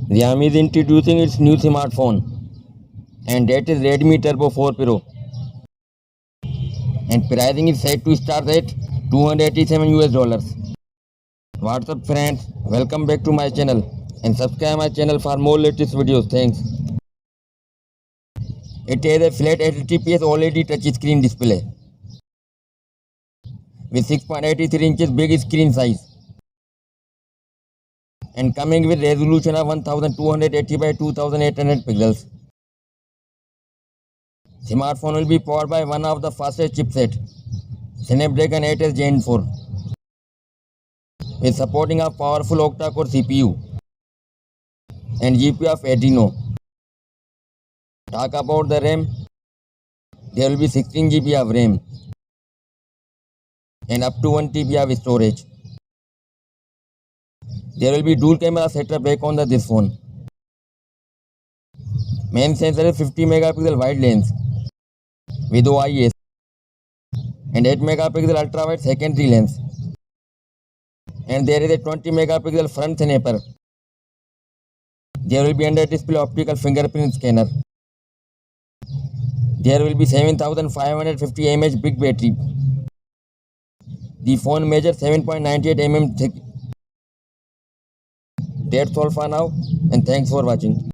REDMI is introducing its new smartphone, and that is Redmi Turbo 4 Pro, and pricing is set to start at $287. What's up friends, welcome back to my channel and subscribe my channel for more latest videos. Thanks. It has a flat HTPS OLED touchscreen display with 6.83 inches big screen size and coming with resolution of 1280 by 2800 pixels. Smartphone will be powered by one of the fastest chipset, Snapdragon 8 Gen 4, with supporting a powerful octa-core CPU and GPU of Adreno. Talk about the RAM, there will be 16 GB of RAM and up to 1 TB of storage. There will be dual camera setup back on this phone. Main sensor is 50 megapixel wide lens with OIS and 8 megapixel ultra wide secondary lens, and there is a 20 megapixel front snapper. There will be under display optical fingerprint scanner. There will be 7550 mAh big battery. The phone measures 7.98 mm thick. That's all for now, and thanks for watching.